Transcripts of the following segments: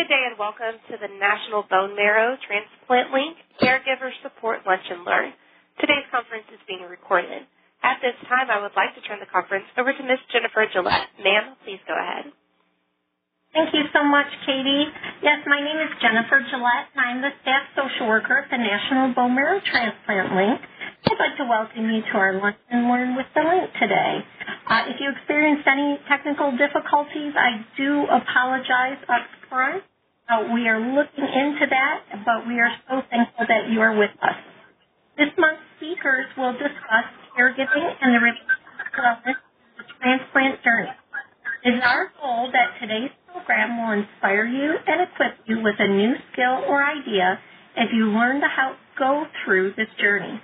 Good day and welcome to the National Bone Marrow Transplant LINK Caregiver Support Lunch and Learn. Today's conference is being recorded. At this time, I would like to turn the conference over to Ms. Jennifer Gillette. Ma'am, please go ahead. Thank you so much, Katie. Yes, my name is Jennifer Gillette, and I'm the staff social worker at the National Bone Marrow Transplant LINK. I'd like to welcome you to our Lunch and Learn with the LINK today. If you experienced any technical difficulties, I do apologize up front. We are looking into that, but we are so thankful that you are with us. This month's speakers will discuss caregiving and the wellness of the transplant journey. It is our goal that today's program will inspire you and equip you with a new skill or idea as you learn to how to go through this journey.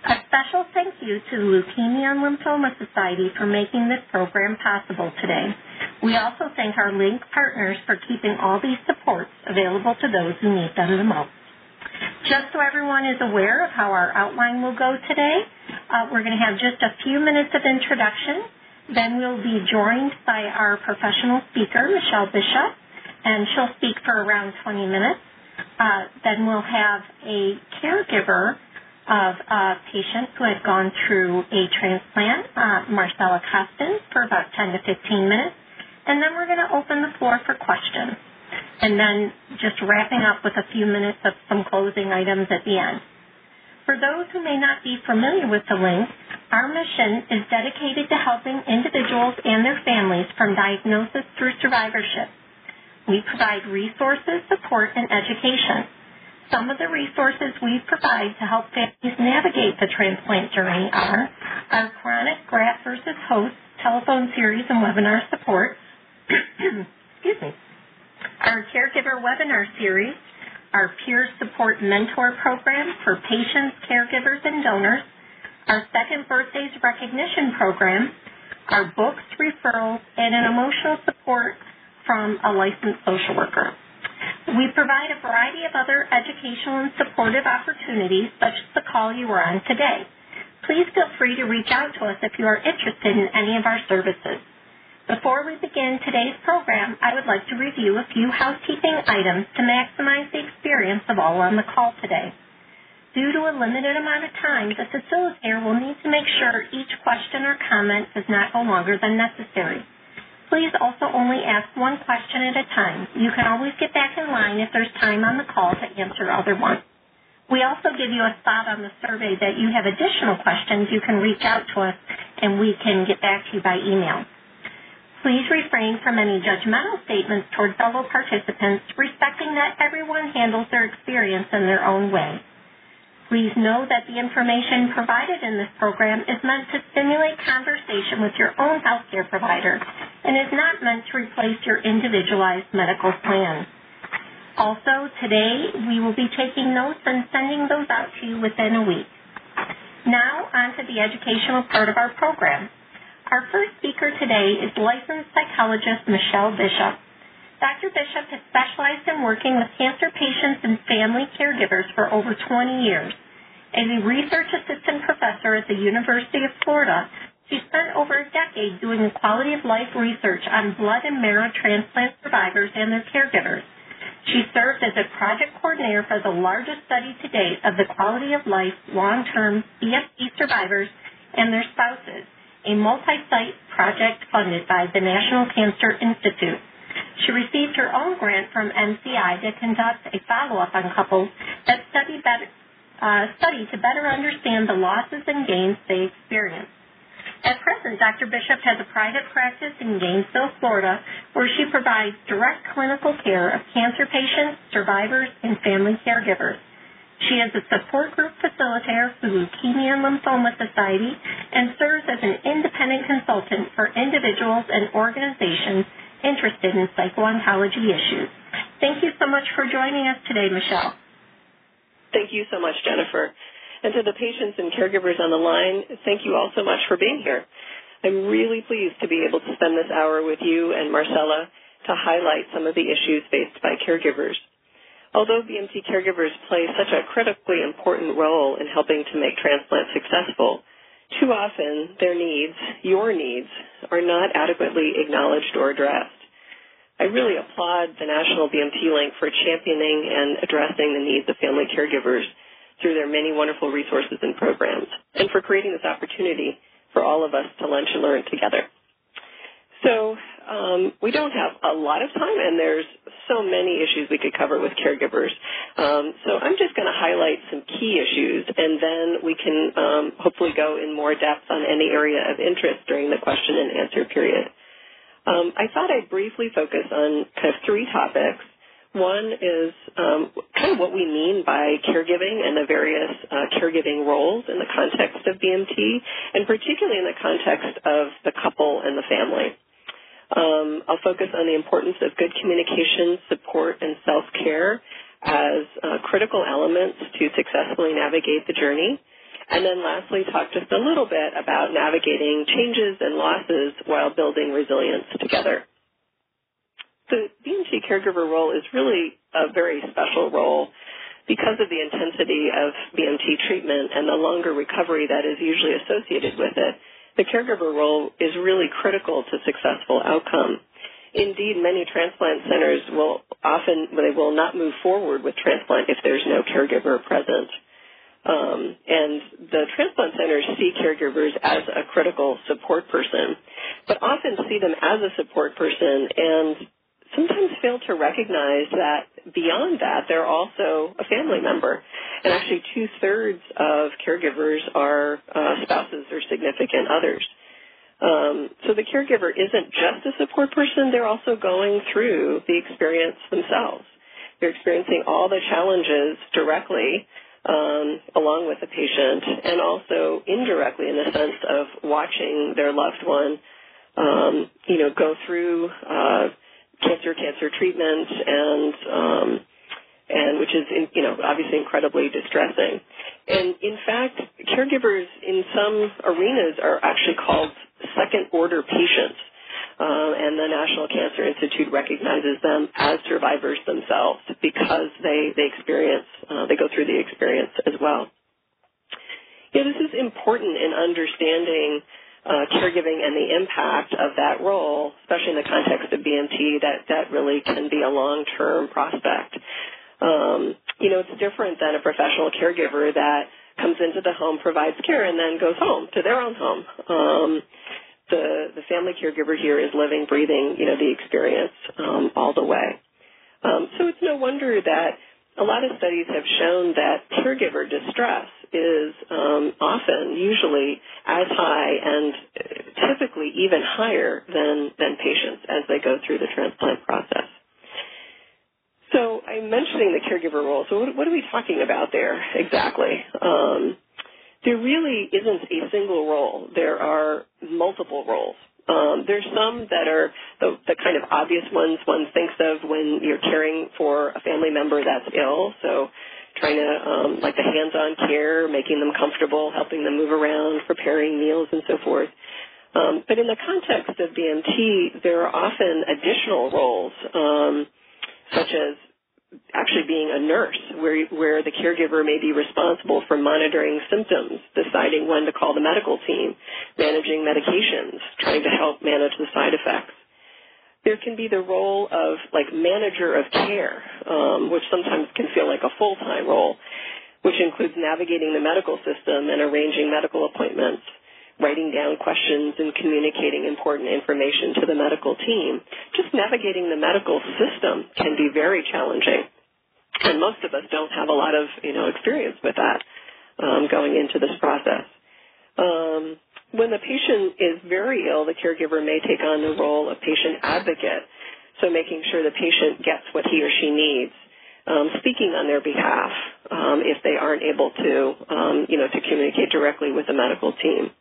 A special thank you to the Leukemia and Lymphoma Society for making this program possible today. We also thank our LINK partners for keeping all these supports available to those who need them the most. Just so everyone is aware of how our outline will go today, we're going to have just a few minutes of introduction. Then we'll be joined by our professional speaker, Michelle Bishop, and she'll speak for around 20 minutes. Then we'll have a caregiver of a patient who had gone through a transplant, Marcella Costin, for about 10 to 15 minutes. And then we're going to open the floor for questions. And then just wrapping up with a few minutes of some closing items at the end. For those who may not be familiar with the LINK, our mission is dedicated to helping individuals and their families from diagnosis through survivorship. We provide resources, support, and education. Some of the resources we provide to help families navigate the transplant journey are our chronic graft versus host telephone series and webinar support, our caregiver webinar series, our peer support mentor program for patients, caregivers, and donors, our second birthdays recognition program, our books, referrals, and an emotional support from a licensed social worker. We provide a variety of other educational and supportive opportunities, such as the call you are on today. Please feel free to reach out to us if you are interested in any of our services. Before we begin today's program, I would like to review a few housekeeping items to maximize the experience of all on the call today. Due to a limited amount of time, the facilitator will need to make sure each question or comment does not go longer than necessary. Please also only ask one question at a time. You can always get back in line if there's time on the call to answer other ones. We also give you a spot on the survey that you have additional questions. You can reach out to us and we can get back to you by email. Please refrain from any judgmental statements toward fellow participants, respecting that everyone handles their experience in their own way. Please know that the information provided in this program is meant to stimulate conversation with your own healthcare provider and is not meant to replace your individualized medical plan. Also, today we will be taking notes and sending those out to you within a week. Now, on to the educational part of our program. Our first speaker today is licensed psychologist Michelle Bishop. Dr. Bishop has specialized in working with cancer patients and family caregivers for over 20 years. As a research assistant professor at the University of Florida, she spent over a decade doing quality of life research on blood and marrow transplant survivors and their caregivers. She served as a project coordinator for the largest study to date of the quality of life long-term BST survivors and their spouses, a multi-site project funded by the National Cancer Institute. She received her own grant from NCI to conduct a follow-up on couples that study to better understand the losses and gains they experience. At present, Dr. Bishop has a private practice in Gainesville, Florida, where she provides direct clinical care of cancer patients, survivors, and family caregivers. She is a support group facilitator for the Leukemia and Lymphoma Society and serves as an independent consultant for individuals and organizations interested in psycho-oncology issues. Thank you so much for joining us today, Michelle. Thank you so much, Jennifer. And to the patients and caregivers on the line, thank you all so much for being here. I'm really pleased to be able to spend this hour with you and Marcella to highlight some of the issues faced by caregivers. Although BMT caregivers play such a critically important role in helping to make transplant successful, too often their needs, your needs, are not adequately acknowledged or addressed. I really applaud the National BMT-LINK for championing and addressing the needs of family caregivers through their many wonderful resources and programs, and for creating this opportunity for all of us to lunch and learn together. So we don't have a lot of time, and there's so many issues we could cover with caregivers. So I'm just going to highlight some key issues, and then we can hopefully go in more depth on any area of interest during the question and answer period. I thought I'd briefly focus on kind of three topics. One is kind of what we mean by caregiving and the various caregiving roles in the context of BMT, and particularly in the context of the couple and the family. I'll focus on the importance of good communication, support, and self-care as critical elements to successfully navigate the journey. And then lastly, talk just a little bit about navigating changes and losses while building resilience together. The BMT caregiver role is really a very special role because of the intensity of BMT treatment and the longer recovery that is usually associated with it. The caregiver role is really critical to successful outcome. Indeed, many transplant centers will not move forward with transplant if there's no caregiver present. And the transplant centers see caregivers as a critical support person, but often see them as a support person and sometimes fail to recognize that beyond that, they're also a family member. And actually 2/3 of caregivers are spouses or significant others. So the caregiver isn't just a support person, they're also going through the experience themselves. They're experiencing all the challenges directly along with the patient, and also indirectly in the sense of watching their loved one, go through cancer treatment, and which is, obviously incredibly distressing. And in fact, caregivers in some arenas are actually called second-order patients, and the National Cancer Institute recognizes them as survivors themselves because they go through the experience as well. This is important in understanding caregiving and the impact of that role, especially in the context of BMT, that really can be a long-term prospect. It's different than a professional caregiver that comes into the home, provides care, and then goes home to their own home. The family caregiver here is living, breathing, the experience all the way. So it's no wonder that a lot of studies have shown that caregiver distress is usually as high and typically even higher than patients as they go through the transplant process. So I'm mentioning the caregiver role. So what are we talking about there exactly? There really isn't a single role. There are multiple roles. There's some that are the kind of obvious ones one thinks of when you're caring for a family member that's ill. So trying to, like the hands-on care, making them comfortable, helping them move around, preparing meals, and so forth. But in the context of BMT, there are often additional roles, such as actually being a nurse, where the caregiver may be responsible for monitoring symptoms, deciding when to call the medical team, managing medications, trying to help manage the side effects. There can be the role of manager of care, which sometimes can feel like a full-time role, which includes navigating the medical system and arranging medical appointments, writing down questions and communicating important information to the medical team. Just navigating the medical system can be very challenging, and most of us don't have a lot of experience with that going into this process. When the patient is very ill, the caregiver may take on the role of patient advocate, so making sure the patient gets what he or she needs, speaking on their behalf if they aren't able to communicate directly with the medical team.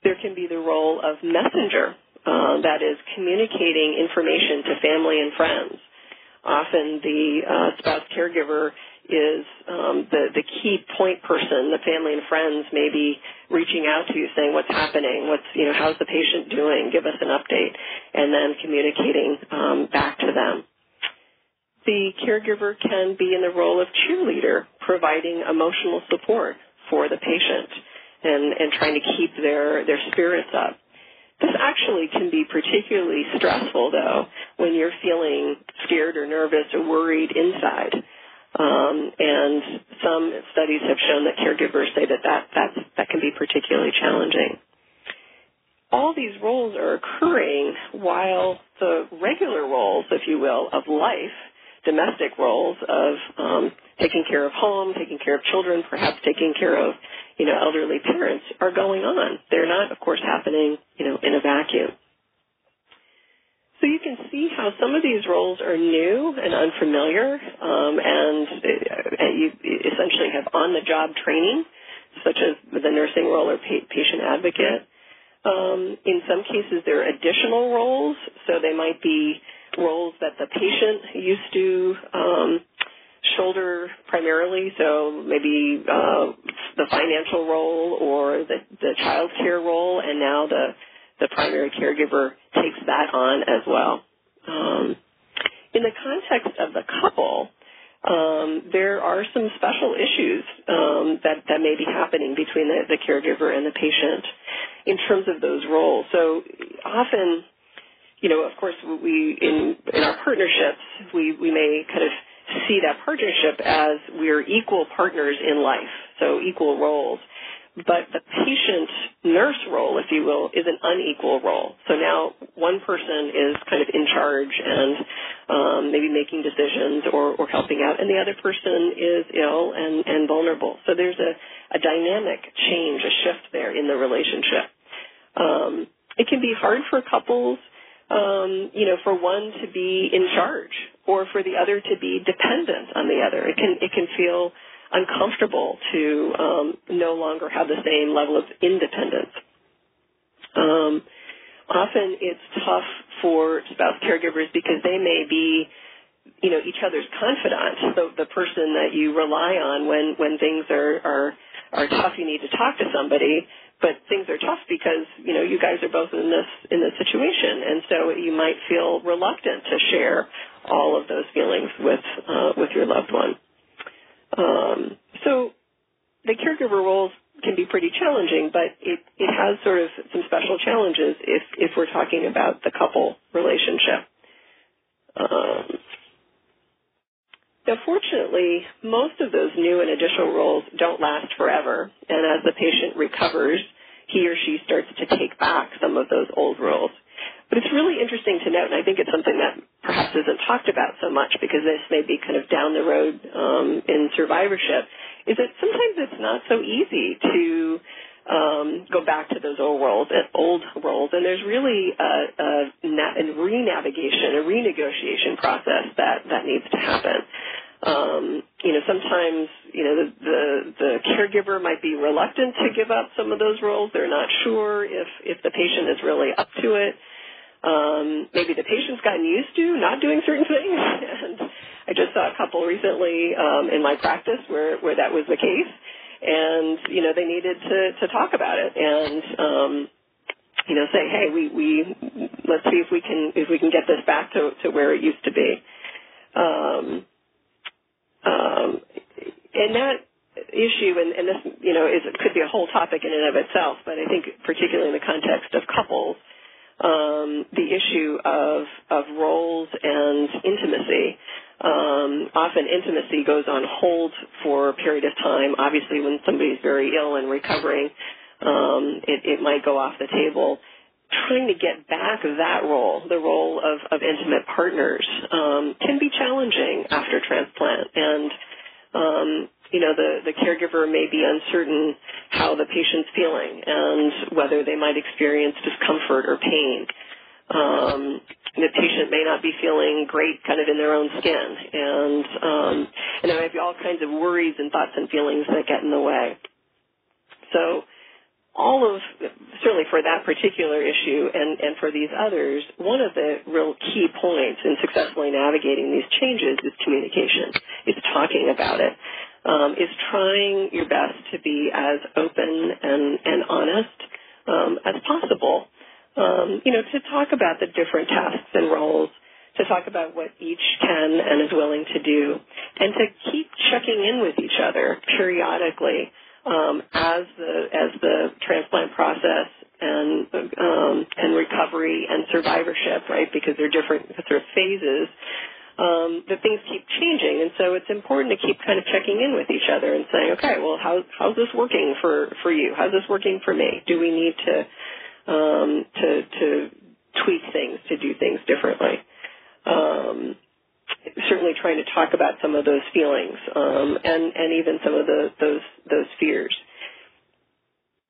There can be the role of messenger, that is communicating information to family and friends. Often the spouse caregiver is the key point person. The family and friends may be reaching out to you saying what's happening, how's the patient doing, give us an update, and then communicating back to them. The caregiver can be in the role of cheerleader, providing emotional support for the patient and trying to keep their spirits up. This actually can be particularly stressful, though, when you're feeling scared or nervous or worried inside. And some studies have shown that caregivers say that can be particularly challenging. All these roles are occurring while the regular roles, if you will, of life, domestic roles of taking care of home, taking care of children, perhaps taking care of, elderly parents are going on. They're not, of course, happening, in a vacuum. So you can see how some of these roles are new and unfamiliar, and you essentially have on-the-job training, such as the nursing role or patient advocate. In some cases, there are additional roles, so they might be roles that the patient used to shoulder primarily, so maybe the financial role or the child care role, and now the primary caregiver takes that on as well. In the context of the couple, there are some special issues that may be happening between the caregiver and the patient in terms of those roles. So often, of course, in our partnerships, we may kind of see that partnership as we're equal partners in life, so equal roles. But the patient-nurse role, if you will, is an unequal role. So now one person is kind of in charge and maybe making decisions or helping out, and the other person is ill and vulnerable. So there's a dynamic change, a shift there in the relationship. It can be hard for couples, for one to be in charge or for the other to be dependent on the other. It can feel uncomfortable to no longer have the same level of independence. Often it's tough for spouse caregivers because they may be, each other's confidant, the person that you rely on when things are tough, you need to talk to somebody. But things are tough because, you guys are both in this situation, and so you might feel reluctant to share all of those feelings with your loved one. So the caregiver roles can be pretty challenging, but it has sort of some special challenges if we're talking about the couple relationship. Now, fortunately, most of those new and additional roles don't last forever, and as the patient recovers, he or she starts to take back some of those old roles. But it's really interesting to note, and I think it's something that perhaps isn't talked about so much because this may be kind of down the road in survivorship, is that sometimes it's not so easy to go back to those old roles, and there's really a renavigation, a renegotiation process that needs to happen. Sometimes, the caregiver might be reluctant to give up some of those roles. They're not sure if the patient is really up to it. Maybe the patient's gotten used to not doing certain things. And I just saw a couple recently in my practice where that was the case. And, they needed to talk about it and, say, hey, let's see if we can get this back to where it used to be. And that issue, and this, it could be a whole topic in and of itself, but I think particularly in the context of couples, the issue of roles and intimacy. Often intimacy goes on hold for a period of time. Obviously, when somebody's very ill and recovering, it might go off the table. Trying to get back that role, the role of intimate partners, can be challenging after transplant. And, the caregiver may be uncertain how the patient's feeling and whether they might experience discomfort or pain. The patient may not be feeling great kind of in their own skin. And there might be all kinds of worries and thoughts and feelings that get in the way. So certainly for that particular issue and for these others, one of the real key points in successfully navigating these changes is communication, is talking about it, is trying your best to be as open and honest as possible, to talk about the different tasks and roles, to talk about what each can and is willing to do, and to keep checking in with each other periodically as the transplant process and right, because they're different sort of phases, that things keep changing. And so it's important to keep kind of checking in with each other and saying, okay, well, how's this working for you? How's this working for me? Do we need to tweak things, to do things differently? Certainly trying to talk about some of those feelings and even some of those fears.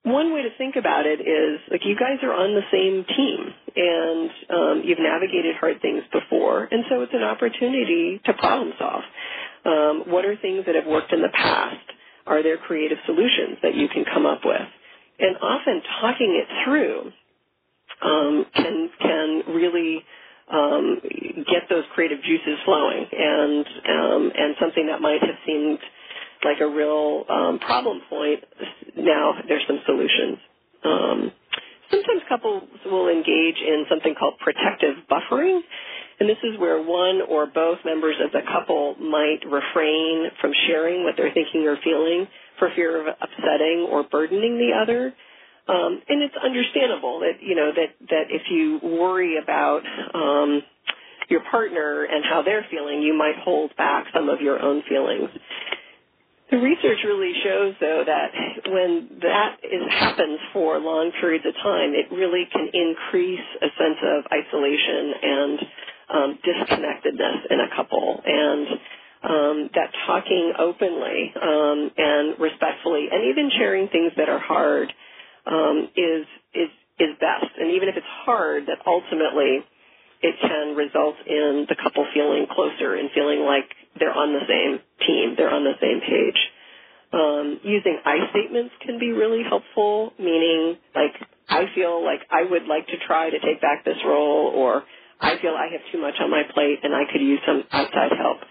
One way to think about it is, like, you guys are on the same team, and you've navigated hard things before, and so it's an opportunity to problem solve. What are things that have worked in the past? Are there creative solutions that you can come up with? And often talking it through can really get those creative juices flowing, and something that might have seemed like a real problem point, now there's some solutions. Sometimes couples will engage in something called protective buffering, and this is where one or both members of the couple might refrain from sharing what they're thinking or feeling for fear of upsetting or burdening the other. And it's understandable that, that if you worry about your partner and how they're feeling, you might hold back some of your own feelings. The research really shows, though, that when that happens for long periods of time, it really can increase a sense of isolation and disconnectedness in a couple. And that talking openly and respectfully, and even sharing things that are hard, is best. And even if it's hard, that ultimately it can result in the couple feeling closer and feeling like they're on the same team, they're on the same page. Using I statements can be really helpful, meaning like, I feel like I would like to try to take back this role, or I feel I have too much on my plate and I could use some outside help.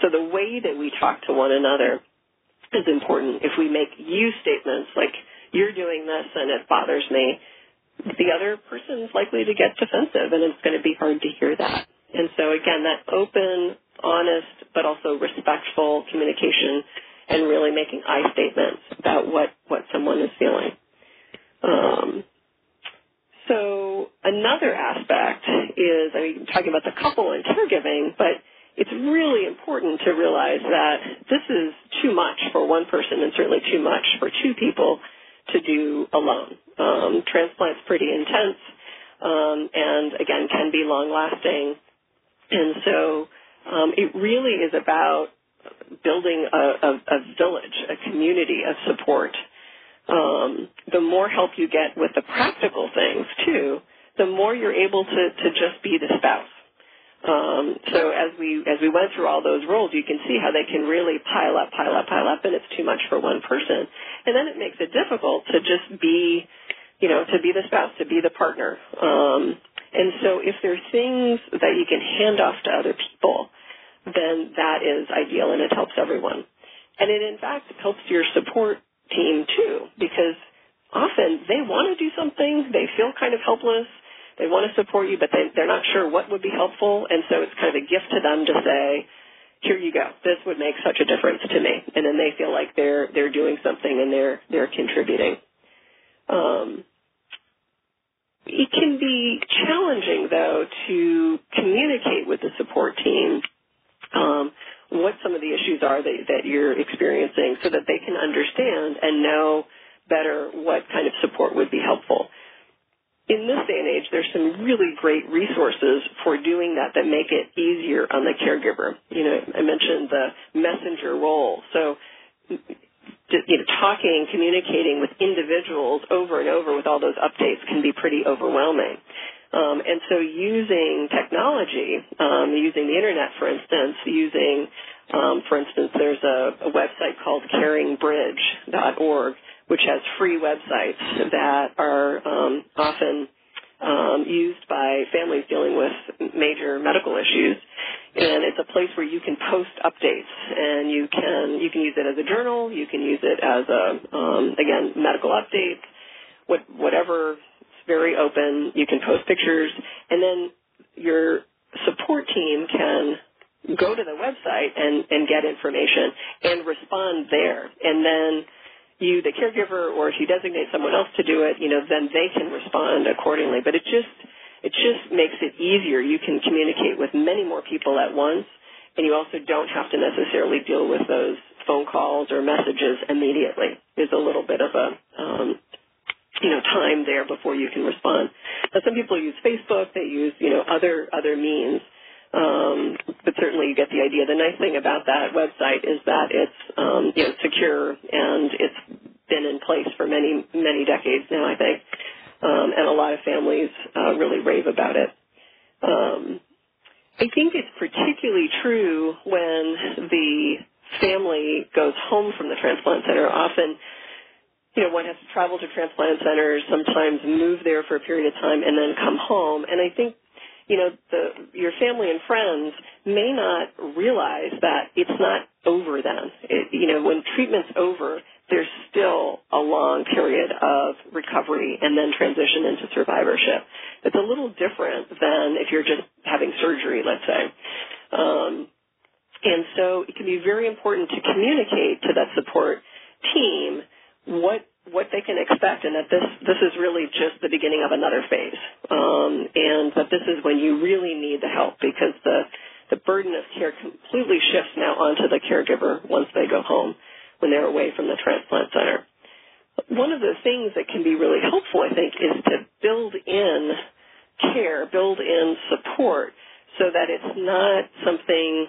So the way that we talk to one another is important. If we make you statements like, you're doing this and it bothers me, the other person's likely to get defensive, and it's going to be hard to hear that. And so, again, that open, honest, but also respectful communication and really making I statements about what someone is feeling. So another aspect is, talking about the couple and caregiving, but it's really important to realize that this is too much for one person and certainly too much for two people to do alone. Transplant's pretty intense and, again, can be long-lasting. And so it really is about building a village, a community of support. The more help you get with the practical things, too, the more you're able to just be the spouse. So as we went through all those roles, you can see how they can really pile up, and it's too much for one person. And then it makes it difficult to just be, to be the spouse, to be the partner. And so if there are things that you can hand off to other people, then that is ideal, and it helps everyone. And it, in fact, helps your support team, too, because often they want to do something, they feel kind of helpless, they want to support you, but they're not sure what would be helpful, and so it's kind of a gift to them to say, here you go, this would make such a difference to me, and then they feel like they're doing something and they're contributing. It can be challenging, though, to communicate with the support team what some of the issues are that you're experiencing so that they can understand and know better what kind of support would be helpful. In this day and age, there's some really great resources for doing that make it easier on the caregiver. I mentioned the messenger role. So, talking, communicating with individuals over and over with all those updates can be pretty overwhelming. And so using technology, using the Internet, for instance, there's a website called caringbridge.org, which has free websites that are often used by families dealing with major medical issues. And it's a place where you can post updates, and you can use it as a journal, you can use it as again, medical updates, whatever. It's very open. You can post pictures, and then your support team can go to the website and get information and respond there. And then you, the caregiver, or if you designate someone else to do it, then they can respond accordingly. But it It just makes it easier. You can communicate with many more people at once, and you also don't have to necessarily deal with those phone calls or messages immediately. There's a little bit of a time there before you can respond. Now, some people use Facebook. They use other means, but certainly you get the idea. The nice thing about that website is that it's secure, and it's been in place for many, many decades now, I think, and a lot of families really rave about it. I think it's particularly true when the family goes home from the transplant center. Often, one has to travel to transplant centers, sometimes move there for a period of time, and then come home. And I think, your family and friends may not realize that it's not over then. When treatment's over, there's still a long period of recovery and then transition into survivorship. It's a little different than if you're just having surgery, let's say. And so it can be very important to communicate to that support team what they can expect, and that this is really just the beginning of another phase, and that this is when you really need the help, because the burden of care completely shifts now onto the caregiver once they go home, when they're away from the transplant center. One of the things that can be really helpful, I think, is to build in care, build in support, so that it's not something,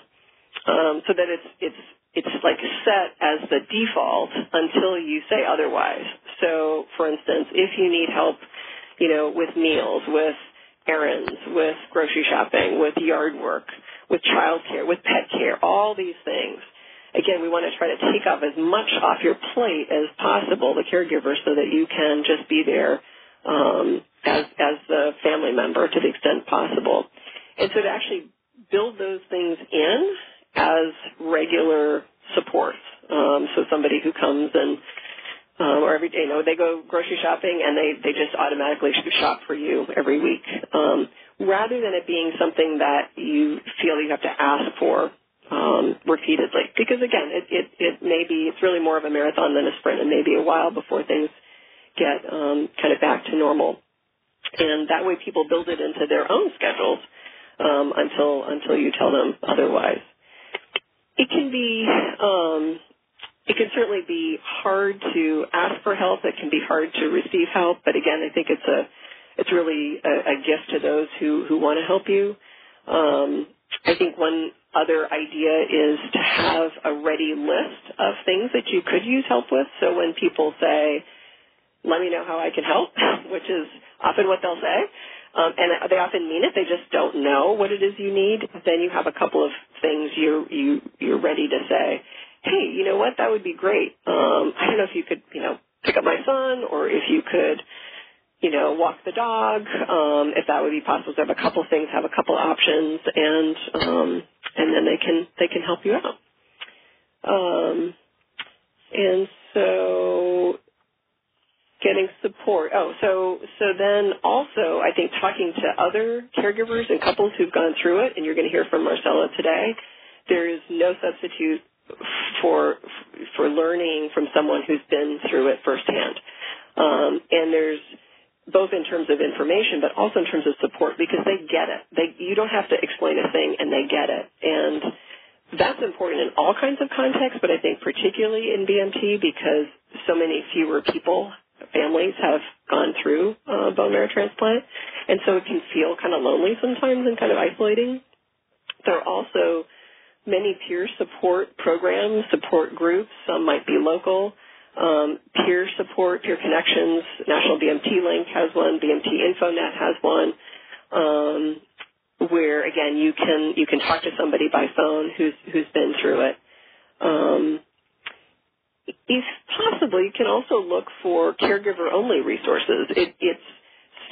so that it's like set as the default until you say otherwise. So, for instance, if you need help, with meals, with errands, with grocery shopping, with yard work, with child care, with pet care, all these things, again, we want to try to take off as much off your plate as possible, the caregiver, so that you can just be there as the family member to the extent possible. And so to actually build those things in as regular supports. So somebody who comes and, or every day, they go grocery shopping and they just automatically shop for you every week, rather than it being something that you feel you have to ask for repeatedly. Because again, it may be, it's really more of a marathon than a sprint, and maybe a while before things get kind of back to normal. And that way people build it into their own schedules until you tell them otherwise. It can be, it can certainly be hard to ask for help. It can be hard to receive help. But again, I think it's really a gift to those who want to help you. I think one other idea is to have a ready list of things that you could use help with. So when people say, let me know how I can help, which is often what they'll say, and they often mean it, they just don't know what it is you need, then you have a couple of things you're ready to say, hey, you know what, that would be great. I don't know if you could, pick up my son, or if you could, walk the dog, if that would be possible. So have a couple things, have a couple options, and then they can help you out. And so getting support. So then also, I think talking to other caregivers and couples who've gone through it, and you're going to hear from Marcella today, there is no substitute for learning from someone who's been through it firsthand. And there's both in terms of information, but also in terms of support, because they get it. You don't have to explain a thing, and they get it. And that's important in all kinds of contexts, but I think particularly in BMT, because so many fewer people, families, have gone through bone marrow transplant, and so it can feel kind of lonely sometimes and kind of isolating. There are also many peer support programs, support groups. Some might be local. Peer support, peer connections. National nbmtLINK has one. BMT InfoNet has one, where again you can talk to somebody by phone who's been through it. If possible, you can also look for caregiver-only resources. It's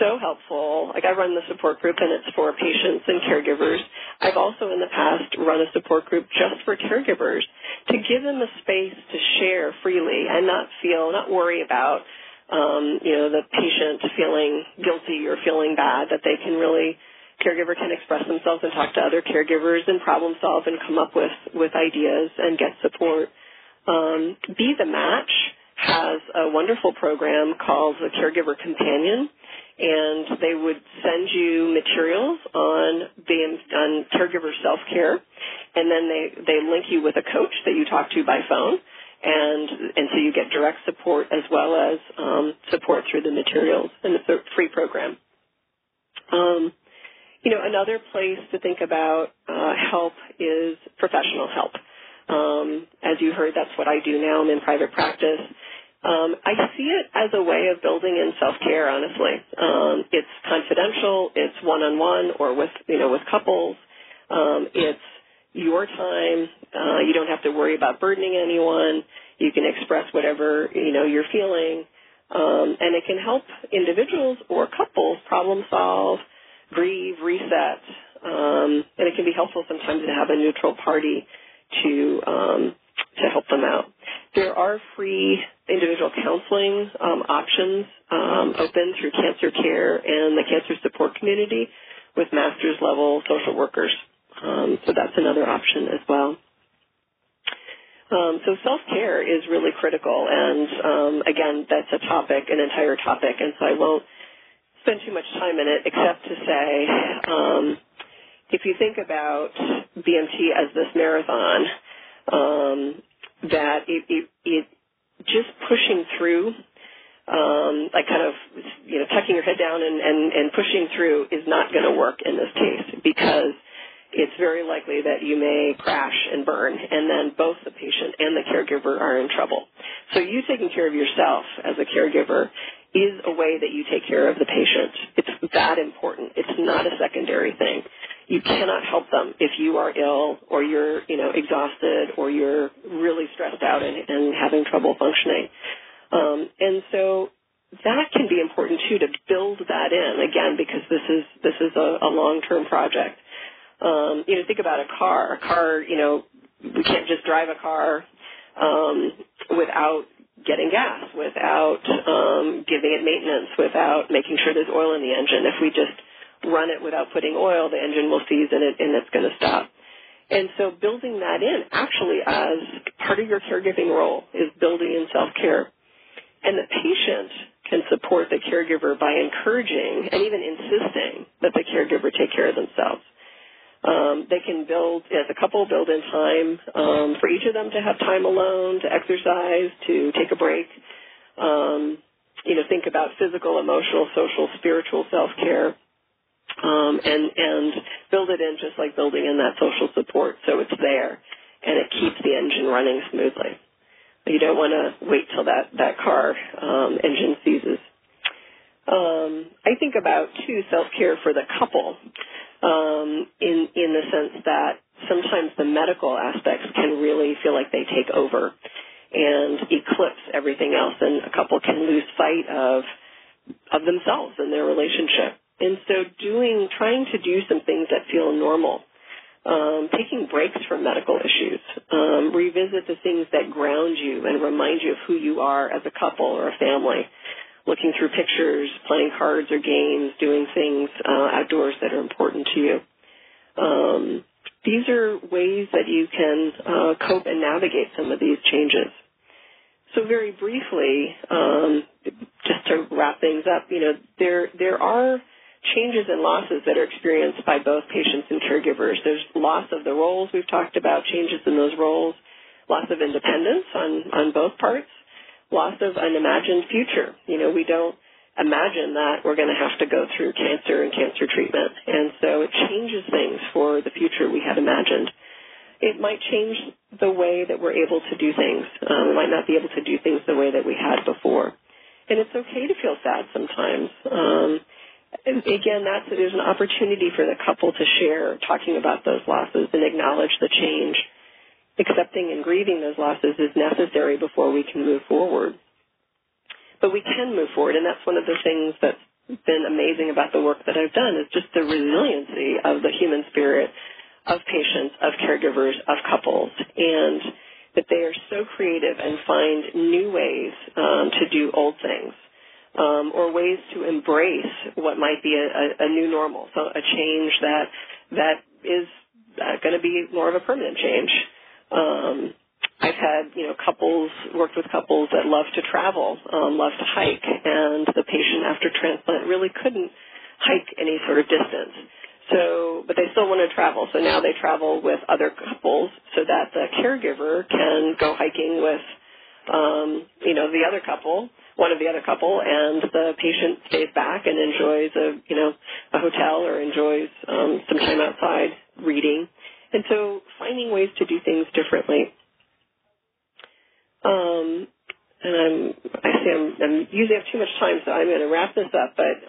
so helpful. Like, I run the support group, and it's for patients and caregivers. I've also in the past run a support group just for caregivers to give them a space to share freely and not worry about, the patient feeling guilty or feeling bad, that they can really, caregiver can express themselves and talk to other caregivers and problem solve and come up with ideas and get support. Be the Match has a wonderful program called the Caregiver Companion, and they would send you materials on caregiver self-care, and then they link you with a coach that you talk to by phone, and so you get direct support as well as support through the materials and the free program. Another place to think about help is professional help. As you heard, that's what I do now. I'm in private practice. I see it as a way of building in self-care, honestly. It's confidential. It's one-on-one or with couples. It's your time. You don't have to worry about burdening anyone. You can express whatever, you're feeling. And it can help individuals or couples problem solve, grieve, reset. And it can be helpful sometimes to have a neutral party to help them out. There are free individual counseling options open through Cancer Care and the Cancer Support Community with master's level social workers. So that's another option as well. So self-care is really critical, and again, that's an entire topic, and so I won't spend too much time in it except to say if you think about BMT as this marathon, that it just pushing through, like kind of, tucking your head down and pushing through is not going to work in this case because it's very likely that you may crash and burn, and then both the patient and the caregiver are in trouble. So you taking care of yourself as a caregiver is a way that you take care of the patient. It's that important. It's not a secondary thing. You cannot help them if you are ill or you're, exhausted or you're really stressed out and having trouble functioning. And so that can be important, too, to build that in, again, because this is a long-term project. Think about a car. A car, we can't just drive a car without getting gas, without giving it maintenance, without making sure there's oil in the engine. If we just run it without putting oil, the engine will seize and it's going to stop. And so building that in actually as part of your caregiving role is building in self-care. And the patient can support the caregiver by encouraging and even insisting that the caregiver take care of themselves. They can as a couple, build in time for each of them to have time alone, to exercise, to take a break. Think about physical, emotional, social, spiritual self-care, and build it in just like building in that social support so it's there and it keeps the engine running smoothly. You don't want to wait till that car engine seizes. I think about, too, self-care for the couple. In the sense that sometimes the medical aspects can really feel like they take over and eclipse everything else, and a couple can lose sight of themselves and their relationship. And so trying to do some things that feel normal, taking breaks from medical issues, revisit the things that ground you and remind you of who you are as a couple or a family, looking through pictures, playing cards or games, doing things outdoors that are important to you. These are ways that you can cope and navigate some of these changes. So very briefly, just to wrap things up, there are changes and losses that are experienced by both patients and caregivers. There's loss of the roles we've talked about, changes in those roles, loss of independence on both parts, loss of an imagined future. We don't imagine that we're going to have to go through cancer and cancer treatment, and so it changes things for the future we had imagined. It might change the way that we're able to do things. We might not be able to do things the way that we had before. And it's okay to feel sad sometimes. And again, there's an opportunity for the couple to share, talking about those losses and acknowledge the change. Accepting and grieving those losses is necessary before we can move forward. But we can move forward, and that's one of the things that's been amazing about the work that I've done is just the resiliency of the human spirit of patients, of caregivers, of couples, and that they are so creative and find new ways to do old things or ways to embrace what might be a new normal, so a change that is going to be more of a permanent change. I've had had, worked with couples that love to travel, love to hike, and the patient after transplant really couldn't hike any sort of distance. But they still want to travel, so now they travel with other couples so that the caregiver can go hiking with, the other couple, one of the other couple, and the patient stays back and enjoys a hotel or enjoys some time outside reading. And so finding ways to do things differently. And I'm usually have too much time, so I'm going to wrap this up. But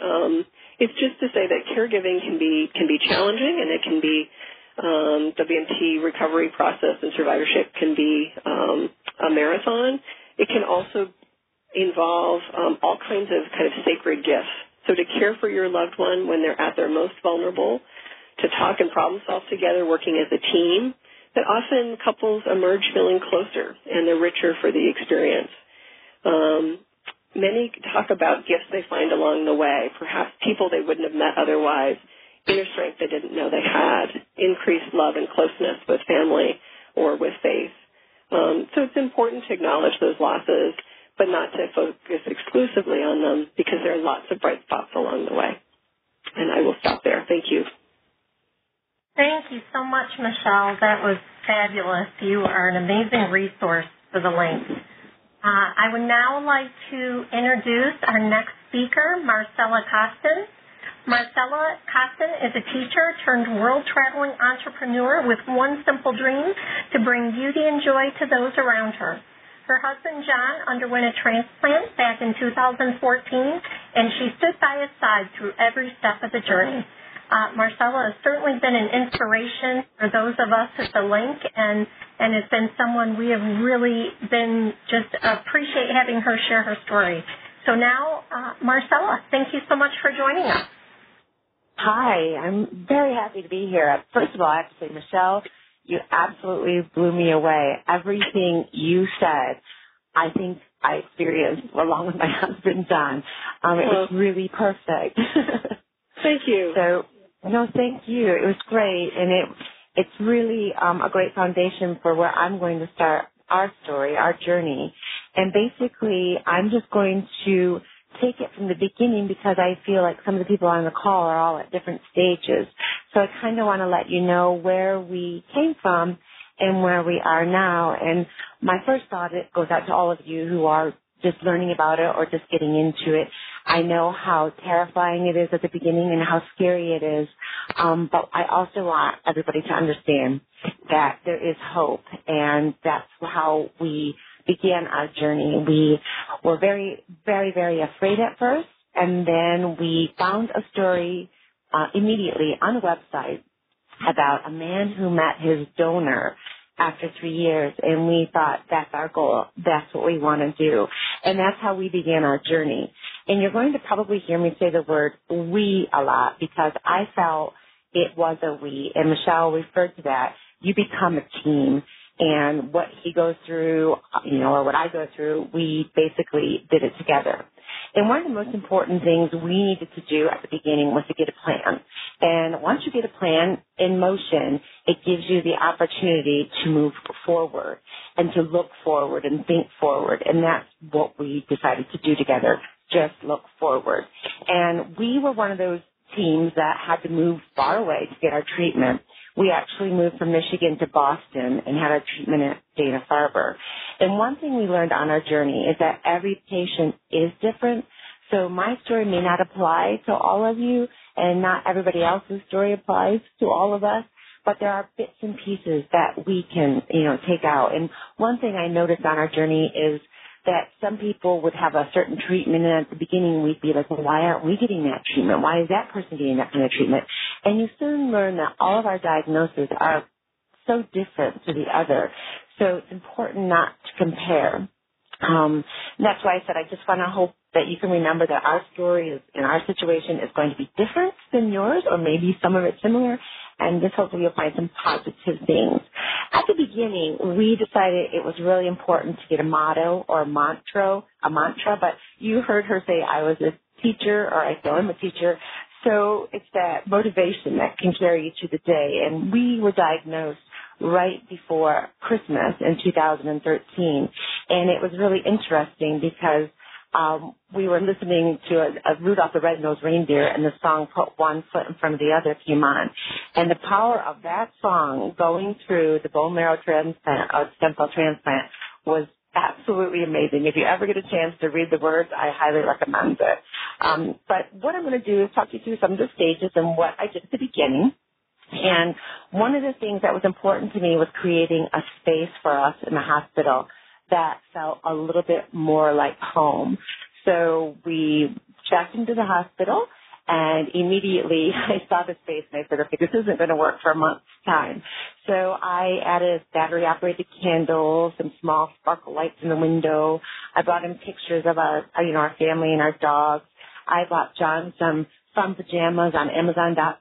it's just to say that caregiving can be challenging, and it can be the BMT recovery process and survivorship can be a marathon. It can also involve all kinds of sacred gifts. So to care for your loved one when they're at their most vulnerable, to talk and problem solve together, working as a team, that often couples emerge feeling closer and they're richer for the experience. Many talk about gifts they find along the way, perhaps people they wouldn't have met otherwise, inner strength they didn't know they had, increased love and closeness with family or with faith. So it's important to acknowledge those losses, but not to focus exclusively on them, because there are lots of bright spots along the way. And I will stop there. Thank you. Thank you so much, Michelle. That was fabulous. You are an amazing resource for the LINK. I would now like to introduce our next speaker, Marcella Costin. Marcella Costin is a teacher turned world-traveling entrepreneur with one simple dream: to bring beauty and joy to those around her. Her husband, John, underwent a transplant back in 2014, and she stood by his side through every step of the journey. Marcella has certainly been an inspiration for those of us at the LINK, and has been someone we have really been just appreciate having her share her story. So now, Marcella, thank you so much for joining us. Hi, I'm very happy to be here. First of all, I have to say, Michelle, you absolutely blew me away. Everything you said, I think I experienced along with my husband, John. It was really perfect. Thank you. No, thank you. It was great, and it's really a great foundation for where I'm going to start our story, our journey. And basically, I'm just going to take it from the beginning, because I feel like some of the people on the call are all at different stages. So I kind of want to let you know where we came from and where we are now. And my first thought, it goes out to all of you who are just learning about it or just getting into it. I know how terrifying it is at the beginning and how scary it is, but I also want everybody to understand that there is hope, and that's how we began our journey. We were very, very, very afraid at first, and then we found a story immediately on a website about a man who met his donor after 3 years, and we thought, that's our goal. That's what we want to do. And that's how we began our journey. And you're going to probably hear me say the word we a lot, because I felt it was a we, and Michelle referred to that. You become a team, and what he goes through, or what I go through, we basically did it together. And one of the most important things we needed to do at the beginning was to get a plan. And once you get a plan in motion, it gives you the opportunity to move forward and to look forward and think forward. And that's what we decided to do together, just look forward. And we were one of those teams that had to move far away to get our treatment. We actually moved from Michigan to Boston and had our treatment at Dana-Farber. And one thing we learned on our journey is that every patient is different. So my story may not apply to all of you, and not everybody else's story applies to all of us, but there are bits and pieces that we can, take out. And one thing I noticed on our journey is that some people would have a certain treatment, and at the beginning we'd be like, well, why aren't we getting that treatment? Why is that person getting that kind of treatment? And you soon learn that all of our diagnoses are so different to the other. So it's important not to compare. And that's why I said I just want to hope that you can remember that our story and our situation is going to be different than yours, or maybe some of it similar, and just hopefully you'll find some positive things. At the beginning, we decided it was really important to get a motto or a mantra, but you heard her say I was a teacher, or I still am a teacher, so it's that motivation that can carry you to the day. And we were diagnosed right before Christmas in 2013. And it was really interesting because we were listening to a Rudolph the Red-Nosed Reindeer, and the song Put One Foot in Front of the Other came on. And the power of that song going through the bone marrow transplant, stem cell transplant, was absolutely amazing. If you ever get a chance to read the words, I highly recommend it. But what I'm going to do is talk you through some of the stages and what I did at the beginning. And one of the things that was important to me was creating a space for us in the hospital that felt a little bit more like home. So we checked into the hospital, and immediately I saw the space and I said, okay, this isn't going to work for a month's time. So I added battery-operated candles, some small sparkle lights in the window. I brought in pictures of our family and our dogs. I bought John some fun pajamas on Amazon.com,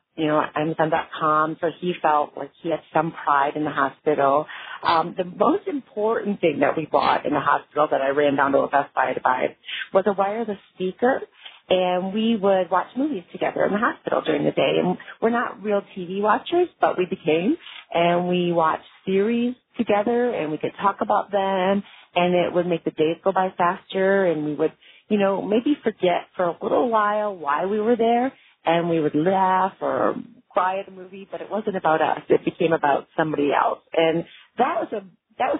so he felt like he had some pride in the hospital. The most important thing that we bought in the hospital that I ran down to a Best Buy to buy was a wireless speaker, and we would watch movies together in the hospital during the day. And we're not real TV watchers, but we became, and we watched series together, and we could talk about them, and it would make the days go by faster, and we would, maybe forget for a little while why we were there, and we would laugh or cry at a movie, but it wasn't about us. It became about somebody else. And that was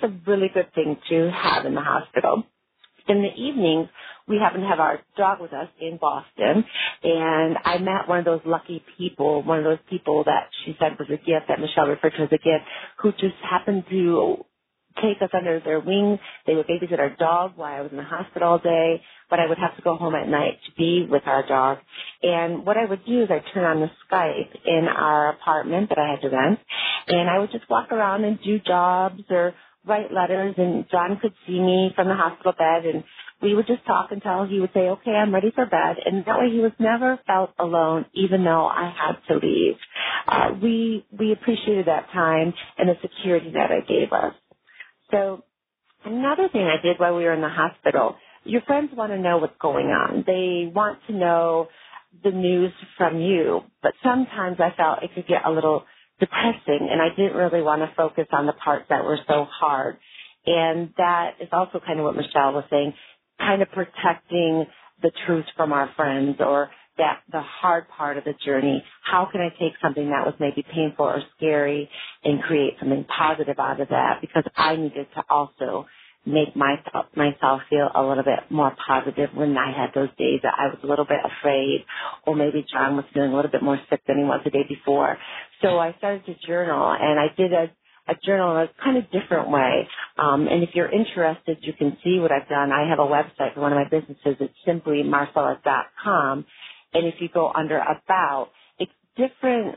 a really good thing to have in the hospital. In the evenings, we happened to have our dog with us in Boston, and I met one of those lucky people, one of those people that she said was a gift, that Michelle referred to as a gift, who just happened to take us under their wing. They would babysit our dog while I was in the hospital all day, but I would have to go home at night to be with our dog. And what I would do is I'd turn on the Skype in our apartment that I had to rent, and I would just walk around and do jobs or write letters, and John could see me from the hospital bed, and we would just talk until he would say, okay, I'm ready for bed. And that way he was never felt alone, even though I had to leave. We appreciated that time and the security that it gave us. So another thing I did while we were in the hospital, your friends want to know what's going on. They want to know the news from you, but sometimes I felt it could get a little depressing, and I didn't really want to focus on the parts that were so hard. And that is also kind of what Michelle was saying, kind of protecting the truth from our friends, or that the hard part of the journey. How can I take something that was maybe painful or scary and create something positive out of that? Because I needed to also make myself feel a little bit more positive when I had those days that I was a little bit afraid, or maybe John was feeling a little bit more sick than he was the day before. So I started to journal, and I did a journal in a kind of different way. And if you're interested, you can see what I've done. I have a website for one of my businesses. It's simply marcella.com. And if you go under About, it's different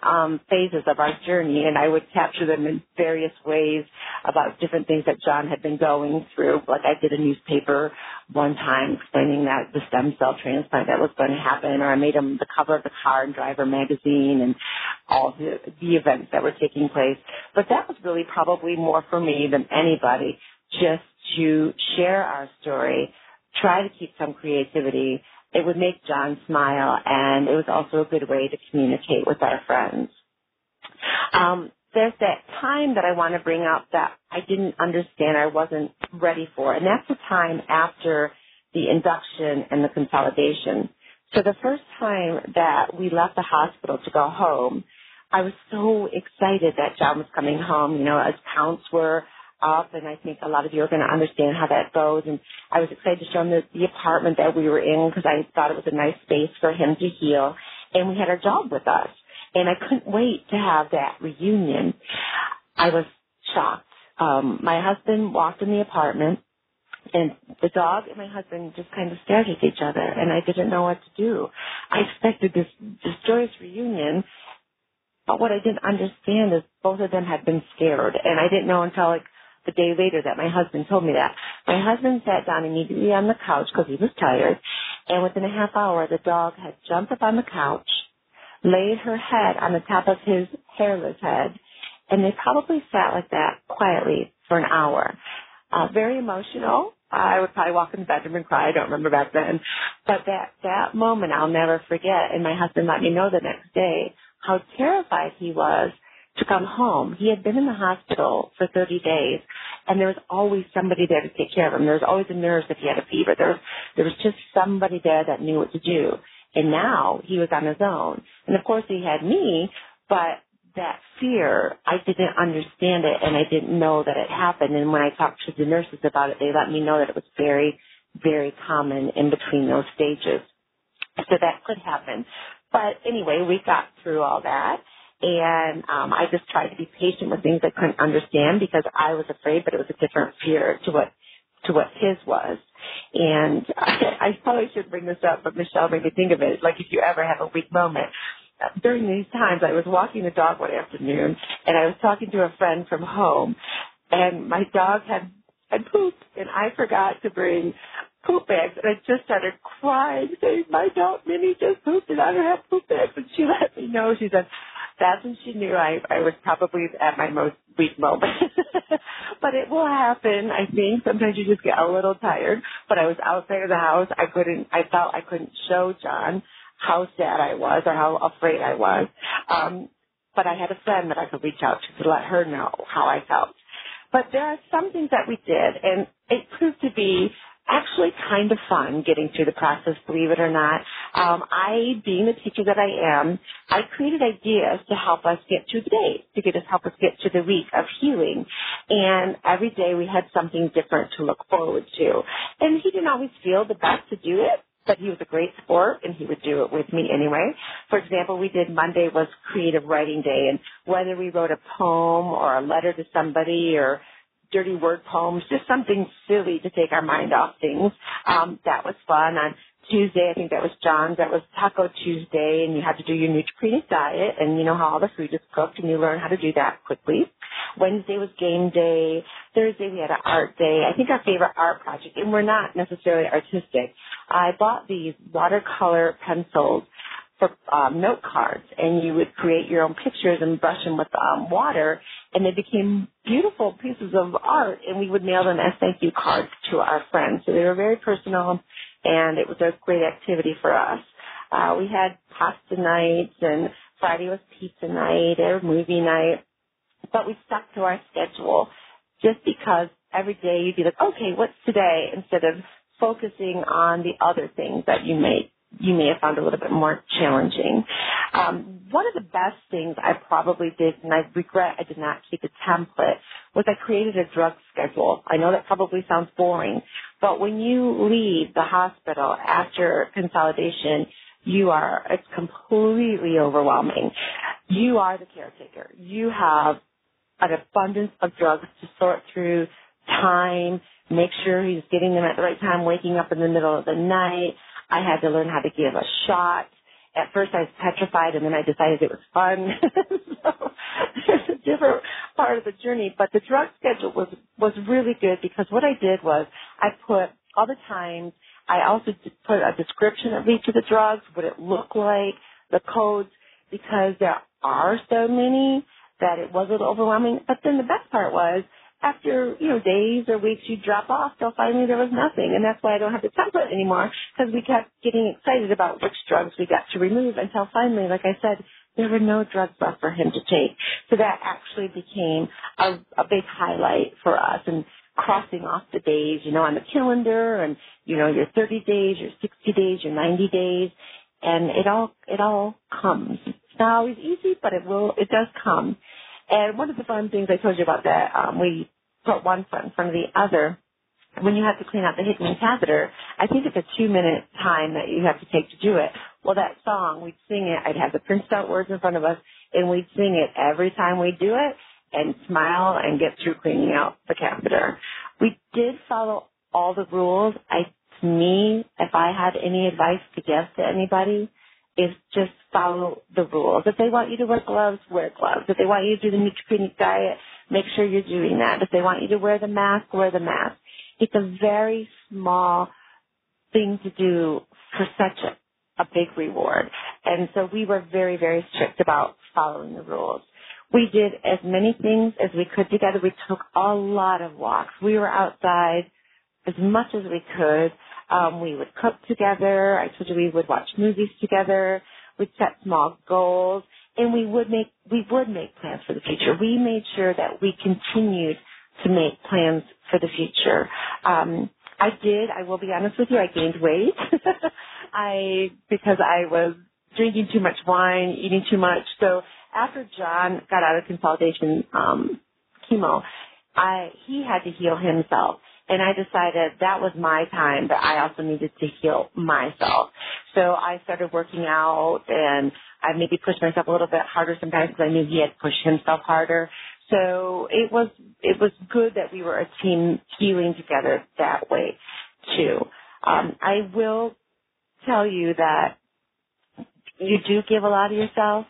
phases of our journey, and I would capture them in various ways about different things that John had been going through. Like I did a newspaper one time explaining that the stem cell transplant that was going to happen, or I made him the cover of the Car and Driver magazine and all the events that were taking place. But that was really probably more for me than anybody, just to share our story, try to keep some creativity. It would make John smile, and it was also a good way to communicate with our friends. There's that time that I want to bring up that I didn't understand, I wasn't ready for, and that's the time after the induction and the consolidation. So the first time that we left the hospital to go home, I was so excited that John was coming home. As counts were up, and I think a lot of you are going to understand how that goes. And I was excited to show him the apartment that we were in, because I thought it was a nice space for him to heal. And we had our dog with us, and I couldn't wait to have that reunion. I was shocked. My husband walked in the apartment, and the dog and my husband just kind of stared at each other, and I didn't know what to do. I expected this joyous reunion, but what I didn't understand is both of them had been scared, and I didn't know until the day later that my husband told me that. My husband sat down immediately on the couch because he was tired, and within a half hour, the dog had jumped up on the couch, laid her head on the top of his hairless head, and they probably sat like that quietly for an hour. Very emotional. I would probably walk in the bedroom and cry. I don't remember back then. But that moment I'll never forget, and my husband let me know the next day how terrified he was to come home. He had been in the hospital for 30 days, and there was always somebody there to take care of him. There was always a nurse if he had a fever. There was just somebody there that knew what to do. And now he was on his own. And, of course, he had me, but that fear, I didn't understand it, and I didn't know that it happened. And when I talked to the nurses about it, they let me know that it was very, very common in between those stages. So that could happen. But anyway, we got through all that, and I just tried to be patient with things I couldn't understand because I was afraid, but it was a different fear to what his was. And I probably should bring this up, but Michelle made me think of it. Like if you ever have a weak moment. During these times, I was walking the dog one afternoon, and I was talking to a friend from home, and my dog had pooped, and I forgot to bring poop bags, and I just started crying, saying, my dog, Minnie, just pooped, and I don't have poop bags. And she let me know. She said, that's when she knew I was probably at my most weak moment. But it will happen, I think. Sometimes you just get a little tired. But I was outside of the house. I felt I couldn't show John how sad I was or how afraid I was. But I had a friend that I could reach out to let her know how I felt. But there are some things that we did, and it proved to be actually kind of fun getting through the process, believe it or not. I, being the teacher that I am, I created ideas to help us get through the day, help us get through the week of healing. And every day we had something different to look forward to. And he didn't always feel the best to do it, but he was a great sport, and he would do it with me anyway. For example, we did Monday was creative writing day, and whether we wrote a poem or a letter to somebody or dirty word poems, just something silly to take our mind off things. That was fun. On Tuesday, I think that was John's, that was Taco Tuesday, and you had to do your nutrient diet, and you know how all the food is cooked, and you learn how to do that quickly. Wednesday was game day. Thursday, we had an art day. I think our favorite art project, and we're not necessarily artistic, I bought these watercolor pencils for note cards, and you would create your own pictures and brush them with water, and they became beautiful pieces of art, and we would mail them as thank you cards to our friends. So they were very personal, and it was a great activity for us. We had pasta nights, and Friday was pizza night or movie night, but we stuck to our schedule just because every day you'd be like, okay, what's today, instead of focusing on the other things that you may have found a little bit more challenging. One of the best things I probably did, and I regret I did not keep a template, was I created a drug schedule. I know that probably sounds boring, but when you leave the hospital after consolidation, it's completely overwhelming. You are the caretaker. You have an abundance of drugs to sort through, time, make sure he's getting them at the right time, waking up in the middle of the night. I had to learn how to give a shot. At first I was petrified, and then I decided it was fun. So there's a different part of the journey. But the drug schedule was really good because what I did was I put all the times. I also put a description of each of the drugs, what it looked like, the codes, because there are so many that it was a little overwhelming. But then the best part was, after, days or weeks, you drop off till finally there was nothing. And that's why I don't have the template anymore, because we kept getting excited about which drugs we got to remove until finally, like I said, there were no drugs left for him to take. So that actually became a big highlight for us, and crossing off the days, on the calendar, and, your 30 days, your 60 days, your 90 days, and it all comes. It's not always easy, but it does come. And one of the fun things I told you about that, we put one foot in front of the other. When you have to clean out the Hickman catheter, I think it's a 2-minute time that you have to take to do it. Well, that song, we'd sing it. I'd have the printed out words in front of us, and we'd sing it every time we do it and smile and get through cleaning out the catheter. We did follow all the rules. To me, if I had any advice to give to anybody, is just follow the rules. If they want you to wear gloves, wear gloves. If they want you to do the nutrient diet, make sure you're doing that. If they want you to wear the mask, wear the mask. It's a very small thing to do for such a big reward. And so we were very, very strict about following the rules. We did as many things as we could together. We took a lot of walks. We were outside as much as we could. We would cook together. I told you we would watch movies together. We'd set small goals. and we would make plans for the future. We made sure that we continued to make plans for the future. I will be honest with you, I gained weight. Because I was drinking too much wine, eating too much. So after John got out of consolidation chemo, he had to heal himself. And I decided that was my time, that I also needed to heal myself. So I started working out, and I maybe pushed myself a little bit harder sometimes because I knew he had pushed himself harder. So it was good that we were a team healing together that way too. I will tell you that you do give a lot of yourself,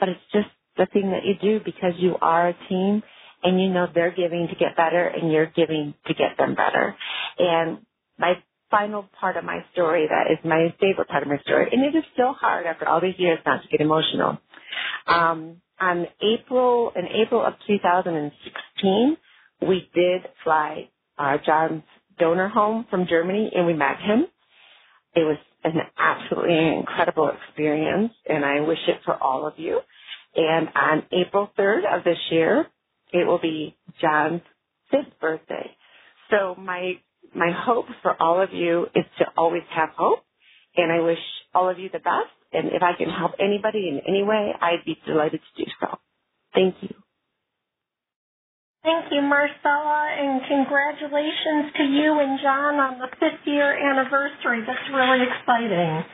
but it's just the thing that you do because you are a team, and you know they're giving to get better and you're giving to get them better. And my final part of my story, that is my favorite part of my story, and it is still hard after all these years not to get emotional. In April of 2016, we did fly John's donor home from Germany, and we met him. It was an absolutely incredible experience, and I wish it for all of you. And on April 3rd of this year, it will be John's 5th birthday. So my hope for all of you is to always have hope, and I wish all of you the best. And if I can help anybody in any way, I'd be delighted to do so. Thank you. Thank you, Marcella, and congratulations to you and John on the 5th year anniversary. That's really exciting.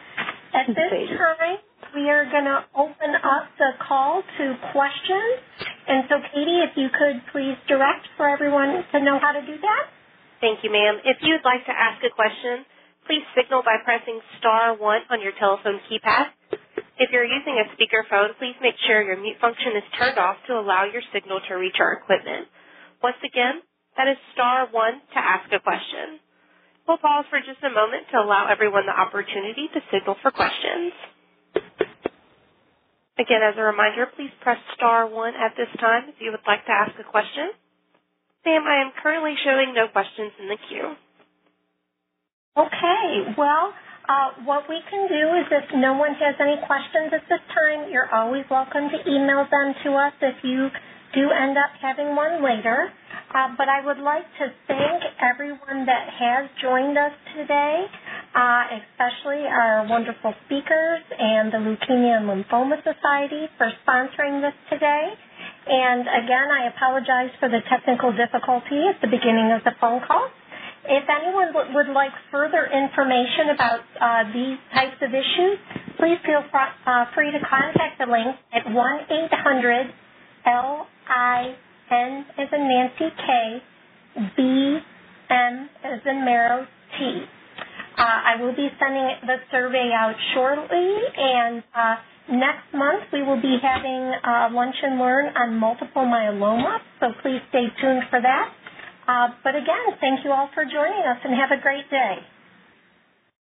At this time, we are going to open up the call to questions. And so, Katie, if you could please direct for everyone to know how to do that. Thank you, ma'am. If you'd like to ask a question, please signal by pressing *1 on your telephone keypad. If you're using a speakerphone, please make sure your mute function is turned off to allow your signal to reach our equipment. Once again, that is *1 to ask a question. We'll pause for just a moment to allow everyone the opportunity to signal for questions. Again, as a reminder, please press *1 at this time if you would like to ask a question. Ma'am, I am currently showing no questions in the queue. Okay, well, what we can do is if no one has any questions at this time, you're always welcome to email them to us if you do end up having one later. But I would like to thank everyone that has joined us today, especially our wonderful speakers and the Leukemia and Lymphoma Society for sponsoring this today. And again, I apologize for the technical difficulty at the beginning of the phone call. If anyone would like further information about these types of issues, please feel free to contact the link at 1-800-LIN as in Nancy K, BM as in Marrow T. I will be sending the survey out shortly, and next month we will be having Lunch and Learn on multiple myeloma, so please stay tuned for that. But again, thank you all for joining us, and have a great day.